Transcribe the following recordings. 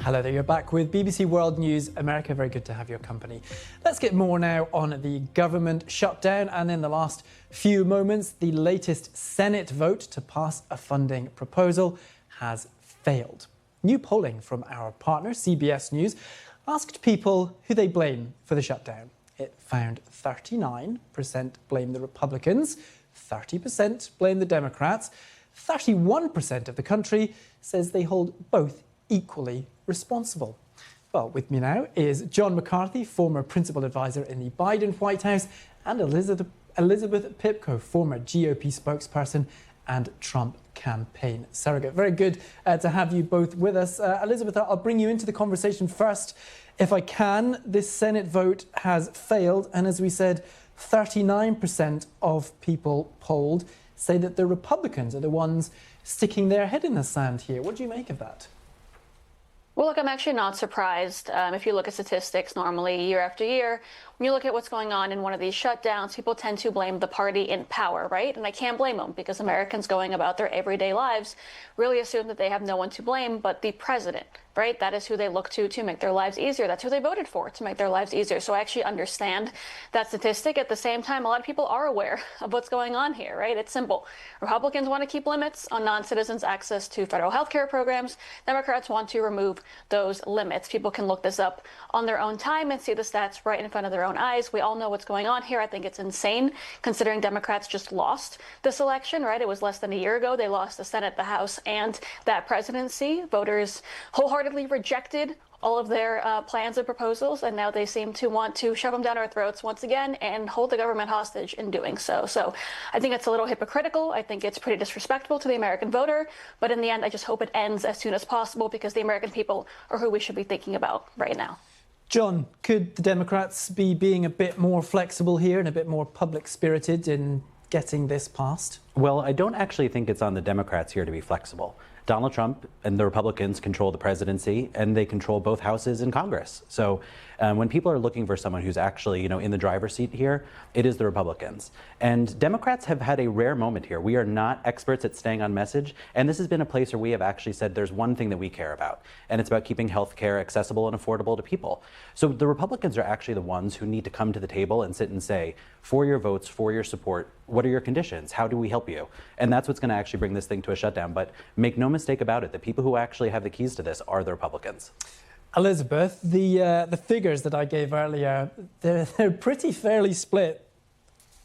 Hello there, you're back with BBC World News America. Very good to have your company. Let's get more now on the government shutdown, and in the last few moments, the latest Senate vote to pass a funding proposal has failed. New polling from our partner, CBS News, asked people who they blame for the shutdown. It found 39% blame the Republicans, 30% blame the Democrats, 31% of the country says they hold both equally responsible. Well, with me now is John McCarthy, former principal advisor in the Biden White House, and Elizabeth Pipko, former GOP spokesperson and Trump campaign surrogate. Very good to have you both with us. Elizabeth, I'll bring you into the conversation first. If I can, this Senate vote has failed, and as we said, 39% of people polled say that the Republicans are the ones sticking their head in the sand here. What do you make of that? Well, look, I'm actually not surprised. If you look at statistics normally year after year, when you look at what's going on in one of these shutdowns, people tend to blame the party in power, right? And I can't blame them because Americans going about their everyday lives really assume that they have no one to blame but the president, right? That is who they look to make their lives easier. That's who they voted for to make their lives easier. So I actually understand that statistic. At the same time, a lot of people are aware of what's going on here, right? It's simple. Republicans want to keep limits on non-citizens' access to federal health care programs. Democrats want to remove those limits. People can look this up on their own time and see the stats right in front of their own eyes. We all know what's going on here. I think it's insane considering Democrats just lost this election, right? It was less than a year ago. They lost the Senate, the House, and that presidency. Voters wholeheartedly rejected all of their plans and proposals, and now they seem to want to shove them down our throats once again and hold the government hostage in doing so. So I think it's a little hypocritical. I think it's pretty disrespectful to the American voter, but in the end, I just hope it ends as soon as possible because the American people are who we should be thinking about right now. John, could the Democrats be being a bit more flexible here and a bit more public-spirited in getting this passed? Well, I don't actually think it's on the Democrats here to be flexible. Donald Trump and the Republicans control the presidency, and they control both houses in Congress. So when people are looking for someone who's actually, in the driver's seat here, it is the Republicans. And Democrats have had a rare moment here. We are not experts at staying on message, and this has been a place where we have actually said there's one thing that we care about, and it's about keeping health care accessible and affordable to people. So the Republicans are actually the ones who need to come to the table and sit and say, for your votes, for your support, what are your conditions? How do we help you? And that's what's going to actually bring this thing to a shutdown. But make no mistake about it, the people who actually have the keys to this are the Republicans. Elizabeth, the figures that I gave earlier, they're pretty fairly split.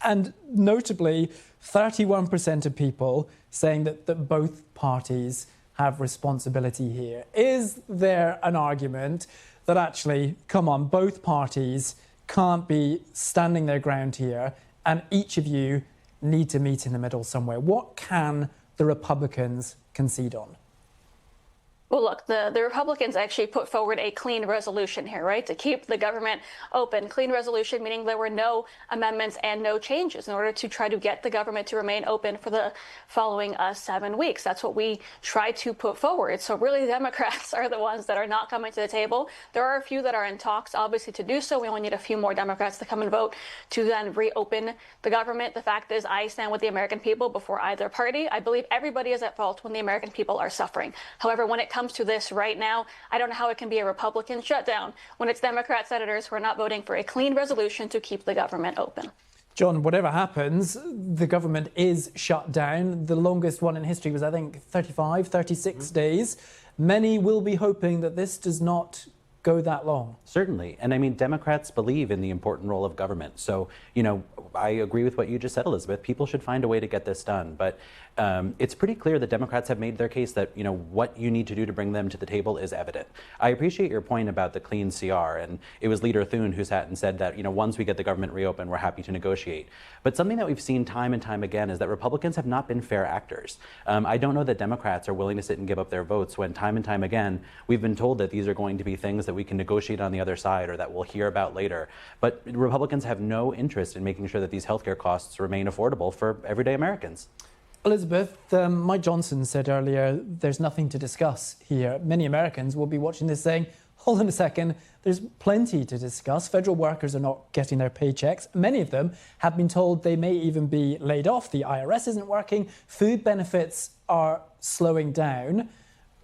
And notably, 31% of people saying that both parties have responsibility here. Is there an argument that actually, come on, both parties can't be standing their ground here and each of you need to meet in the middle somewhere? What can the Republicans concede on? Well, look, the Republicans actually put forward a clean resolution here, right, to keep the government open. Clean resolution meaning there were no amendments and no changes in order to try to get the government to remain open for the following 7 weeks. That's what we tried to put forward. So really, the Democrats are the ones that are not coming to the table. There are a few that are in talks, obviously, to do so. We only need a few more Democrats to come and vote to then reopen the government. The fact is, I stand with the American people before either party. I believe everybody is at fault when the American people are suffering. However, when it comes to this right now, I don't know how it can be a Republican shutdown when it's Democrat senators who are not voting for a clean resolution to keep the government open. John, whatever happens, the government is shut down. The longest one in history was, I think, 36 days. Many will be hoping that this does not go that long. Certainly. And I mean, Democrats believe in the important role of government. So, I agree with what you just said, Elizabeth. People should find a way to get this done. But it's pretty clear that Democrats have made their case that, what you need to do to bring them to the table is evident. I appreciate your point about the clean CR. And it was Leader Thune who sat and said that, once we get the government reopened, we're happy to negotiate. But something that we've seen time and time again is that Republicans have not been fair actors. I don't know that Democrats are willing to sit and give up their votes when time and time again, we've been told that these are going to be things that we can negotiate on the other side or that we'll hear about later. But Republicans have no interest in making sure that these healthcare costs remain affordable for everyday Americans. Elizabeth, Mike Johnson said earlier, there's nothing to discuss here. Many Americans will be watching this saying, hold on a second, there's plenty to discuss. Federal workers are not getting their paychecks. Many of them have been told they may even be laid off. The IRS isn't working. Food benefits are slowing down.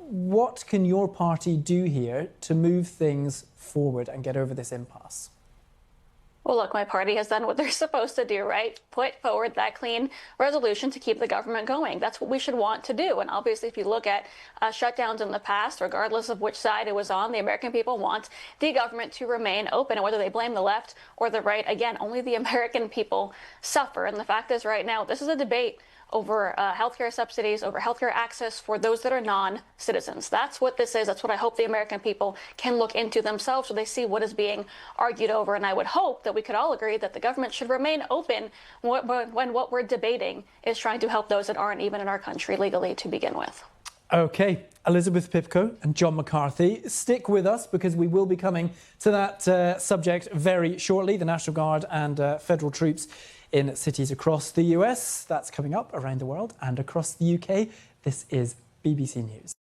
What can your party do here to move things forward and get over this impasse? Well, look, my party has done what they're supposed to do, right? Put forward that clean resolution to keep the government going. That's what we should want to do. And obviously, if you look at shutdowns in the past, regardless of which side it was on, the American people want the government to remain open. And whether they blame the left or the right, again, only the American people suffer. And the fact is, right now, this is a debate over healthcare subsidies, over healthcare access for those that are non-citizens. That's what this is. That's what I hope the American people can look into themselves so they see what is being argued over. And I would hope that we could all agree that the government should remain open when what we're debating is trying to help those that aren't even in our country legally to begin with. OK, Elizabeth Pipko and John McCarthy, stick with us because we will be coming to that subject very shortly. The National Guard and federal troops in cities across the US. That's coming up around the world and across the UK. This is BBC News.